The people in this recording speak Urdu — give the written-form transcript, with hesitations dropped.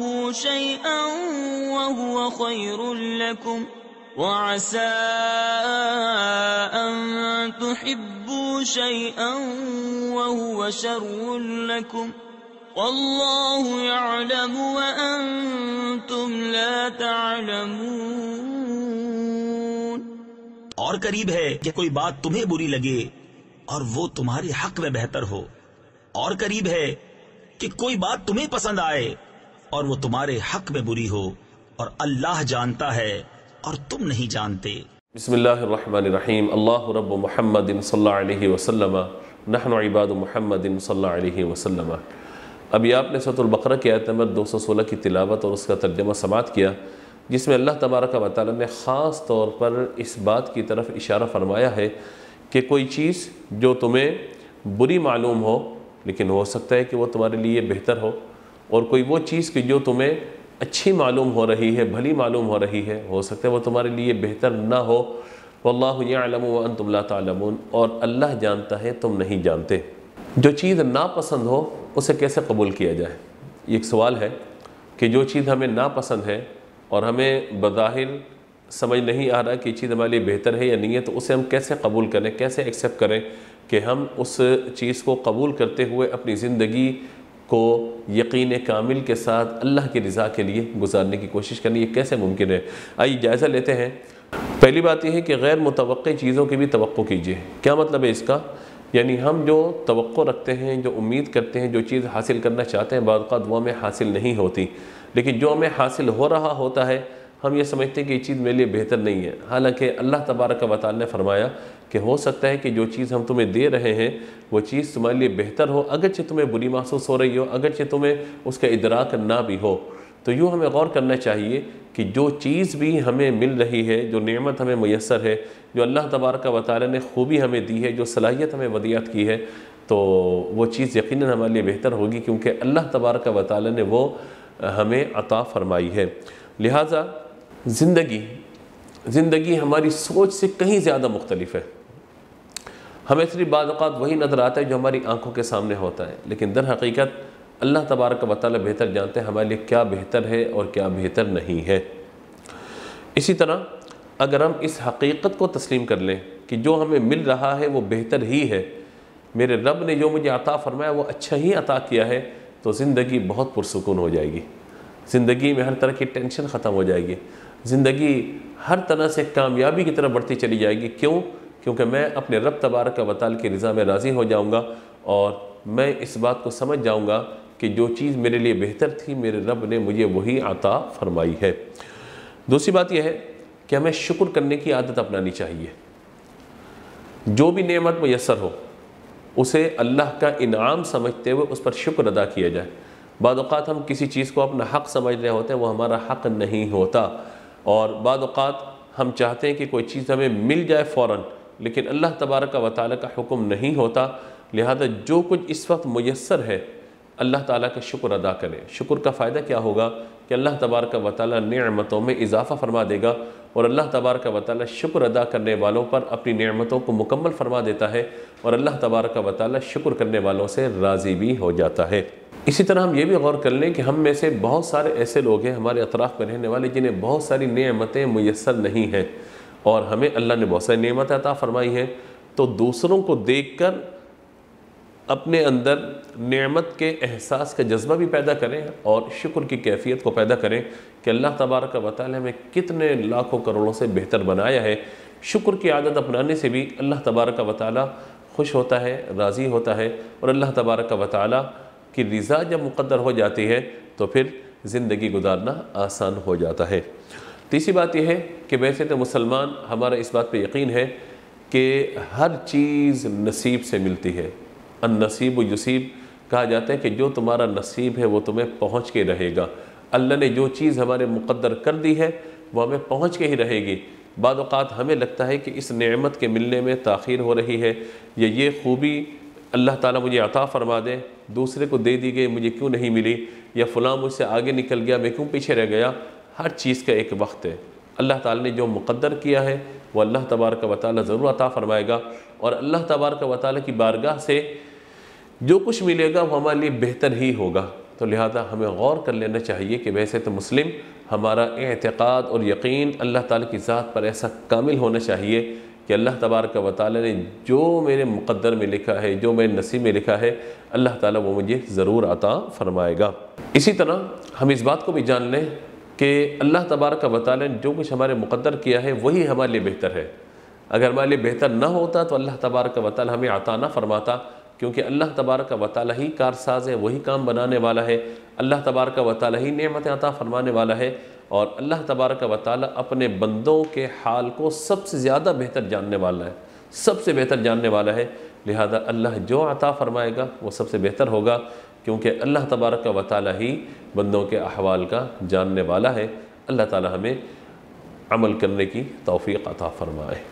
تكرهوا شيئا وهو خير لكم وعسى أن تحبوا شيئا وهو شر لكم والله يعلم وأنتم لا تعلمون۔ اور قریب ہے کہ کوئی بات تمہیں بری لگے اور وہ تمہارے حق میں بہتر ہو، اور قریب ہے کہ کوئی بات تمہیں پسند آئے اور وہ تمہارے حق میں بری ہو، اور اللہ جانتا ہے اور تم نہیں جانتے۔ بسم اللہ الرحمن الرحیم۔ اللہ رب محمد صلی اللہ علیہ وسلم، نحن عباد محمد صلی اللہ علیہ وسلم۔ ابھی آپ نے سورۃ البقرہ کی آیت نمبر 216 کی تلاوت اور اس کا ترجمہ سماعت کیا، جس میں اللہ تبارک و تعالی نے خاص طور پر اس بات کی طرف اشارہ فرمایا ہے کہ کوئی چیز جو تمہیں بری معلوم ہو لیکن ہو سکتا ہے کہ وہ تمہارے لیے بہتر ہو، اور کوئی وہ چیز کہ جو تمہیں اچھی معلوم ہو رہی ہے، بھلی معلوم ہو رہی ہے، ہو سکتا ہے وہ تمہارے لیے بہتر نہ ہو۔ واللہ یعلم وانتم لا تعلمون، اور اللہ جانتا ہے تم نہیں جانتے۔ جو چیز ناپسند ہو اسے کیسے قبول کیا جائے؟ یہ ایک سوال ہے کہ جو چیز ہمیں ناپسند ہے اور ہمیں بظاہر سمجھ نہیں آ رہا کہ یہ چیز ہمارے لیے بہتر ہے یا نہیں ہے، تو اسے ہم کیسے قبول کریں، کیسے ایکسیپٹ کریں کہ ہم اس چیز کو قبول کرتے ہوئے اپنی زندگی کو یقین کامل کے ساتھ اللہ کی رضا کے لیے گزارنے کی کوشش کرنی، یہ کیسے ممکن ہے؟ آئیے جائزہ لیتے ہیں۔ پہلی بات یہ ہے کہ غیر متوقع چیزوں کی بھی توقع کیجیے۔ کیا مطلب ہے اس کا؟ یعنی ہم جو توقع رکھتے ہیں، جو امید کرتے ہیں، جو چیز حاصل کرنا چاہتے ہیں، بعض اوقات وہ ہمیں حاصل نہیں ہوتی، لیکن جو ہمیں حاصل ہو رہا ہوتا ہے ہم یہ سمجھتے ہیں کہ یہ چیز میرے لیے بہتر نہیں ہے، حالانکہ اللہ تبارک و تعالی نے فرمایا کہ ہو سکتا ہے کہ جو چیز ہم تمہیں دے رہے ہیں وہ چیز تمہارے لیے بہتر ہو، اگرچہ تمہیں بری محسوس ہو رہی ہو، اگرچہ تمہیں اس کا ادراک نہ بھی ہو۔ تو یوں ہمیں غور کرنا چاہیے کہ جو چیز بھی ہمیں مل رہی ہے، جو نعمت ہمیں میسر ہے، جو اللہ تبارک و تعالی نے خوبی ہمیں دی ہے، جو صلاحیت ہمیں ودیعت کی ہے، تو وہ چیز یقیناً ہمارے لیے بہتر ہوگی، کیونکہ اللہ تبارک و تعالی نے وہ ہمیں عطا فرمائی ہے۔ لہٰذا زندگی ہماری سوچ سے کہیں زیادہ مختلف ہے۔ ہمیں صرف بعض اوقات وہی نظر آتا ہے جو ہماری آنکھوں کے سامنے ہوتا ہے، لیکن در حقیقت اللہ تبارک و تعالی بہتر جانتے ہیں ہمارے لیے کیا بہتر ہے اور کیا بہتر نہیں ہے۔ اسی طرح اگر ہم اس حقیقت کو تسلیم کر لیں کہ جو ہمیں مل رہا ہے وہ بہتر ہی ہے، میرے رب نے جو مجھے عطا فرمایا وہ اچھا ہی عطا کیا ہے، تو زندگی بہت پرسکون ہو جائے گی، زندگی میں ہر طرح کی ٹینشن ختم ہو جائے گی، زندگی ہر طرح سے کامیابی کی طرف بڑھتی چلی جائے گی۔ کیونکہ میں اپنے رب تبارک و تعالی کی رضا میں راضی ہو جاؤں گا، اور میں اس بات کو سمجھ جاؤں گا کہ جو چیز میرے لیے بہتر تھی میرے رب نے مجھے وہی عطا فرمائی ہے۔ دوسری بات یہ ہے کہ ہمیں شکر کرنے کی عادت اپنانی چاہیے۔ جو بھی نعمت میسر ہو اسے اللہ کا انعام سمجھتے ہوئے اس پر شکر ادا کیا جائے۔ بعض اوقات ہم کسی چیز کو اپنا حق سمجھ رہے ہوتے ہیں، وہ ہمارا حق نہیں ہوتا، اور بعض اوقات ہم چاہتے ہیں کہ کوئی چیز ہمیں مل جائے فوراً، لیکن اللہ تبارک و تعالیٰ کا حکم نہیں ہوتا۔ لہذا جو کچھ اس وقت میسر ہے اللہ تعالیٰ کا شکر ادا کریں۔ شکر کا فائدہ کیا ہوگا کہ اللہ تبارک و تعالیٰ نعمتوں میں اضافہ فرما دے گا، اور اللہ تبارک و تعالیٰ شکر ادا کرنے والوں پر اپنی نعمتوں کو مکمل فرما دیتا ہے، اور اللہ تبارک و تعالیٰ شکر کرنے والوں سے راضی بھی ہو جاتا ہے۔ اسی طرح ہم یہ بھی غور کر لیں کہ ہم میں سے بہت سارے ایسے لوگ ہیں ہمارے اطراف میں رہنے والے جنہیں بہت ساری نعمتیں میسر نہیں ہیں، اور ہمیں اللہ نے بہت ساری نعمتیں عطا فرمائی ہیں، تو دوسروں کو دیکھ کر اپنے اندر نعمت کے احساس کا جذبہ بھی پیدا کریں، اور شکر کی کیفیت کو پیدا کریں کہ اللہ تبارک و تعالی ہمیں کتنے لاکھوں کروڑوں سے بہتر بنایا ہے۔ شکر کی عادت اپنانے سے بھی اللہ تبارک و تعالی خوش ہوتا ہے، راضی ہوتا ہے، اور اللہ تبارک و تعالی کی رضا جب مقدر ہو جاتی ہے تو پھر زندگی گزارنا آسان ہو جاتا ہے۔ تیسری بات یہ ہے کہ ویسے تو مسلمان ہمارا اس بات پہ یقین ہے کہ ہر چیز نصیب سے ملتی ہے۔ النصیب و یصیب کہا جاتا ہے کہ جو تمہارا نصیب ہے وہ تمہیں پہنچ کے رہے گا۔ اللہ نے جو چیز ہمارے مقدر کر دی ہے وہ ہمیں پہنچ کے ہی رہے گی۔ بعض اوقات ہمیں لگتا ہے کہ اس نعمت کے ملنے میں تاخیر ہو رہی ہے، یا یہ خوبی اللہ تعالیٰ مجھے عطا فرما دے، دوسرے کو دے دی گئی مجھے کیوں نہیں ملی، یا فلاں مجھ سے آگے نکل گیا میں کیوں پیچھے رہ گیا۔ ہر چیز کا ایک وقت ہے۔ اللہ تعالیٰ نے جو مقدر کیا ہے وہ اللہ تبارک و تعالیٰ ضرور عطا فرمائے گا، اور اللہ تبارک و تعالیٰ کی بارگاہ سے جو کچھ ملے گا وہ ہمارے لیے بہتر ہی ہوگا۔ تو لہذا ہمیں غور کر لینا چاہیے کہ ویسے تو مسلم ہمارا اعتقاد اور یقین اللہ تعالیٰ کی ذات پر ایسا کامل ہونا چاہیے کہ اللہ تبارک و تعالیٰ نے جو میرے مقدر میں لکھا ہے، جو میرے نصیب میں لکھا ہے، اللہ تعالیٰ وہ مجھے ضرور عطا فرمائے گا۔ اسی طرح ہم اس بات کو بھی جان لیں کہ اللہ تبارک و تعالیٰ نے جو کچھ ہمارے مقدر کیا ہے وہی ہمارے لیے بہتر ہے۔ اگر ہمارے لیے بہتر نہ ہوتا تو اللہ تبارک و تعالیٰ ہمیں عطا نہ فرماتا، کیونکہ اللہ تبارک و تعالیٰ ہی کارساز ہے، وہی کام بنانے والا ہے، اللہ تبارک و تعالیٰ ہی نعمت عطا فرمانے والا ہے، اور اللہ تبارک و تعالیٰ اپنے بندوں کے حال کو سب سے زیادہ بہتر جاننے والا ہے، سب سے بہتر جاننے والا ہے۔ لہذا اللہ جو عطا فرمائے گا وہ سب سے بہتر ہوگا، کیونکہ اللہ تبارک و تعالیٰ ہی بندوں کے احوال کا جاننے والا ہے۔ اللہ تعالیٰ ہمیں عمل کرنے کی توفیق عطا فرمائے۔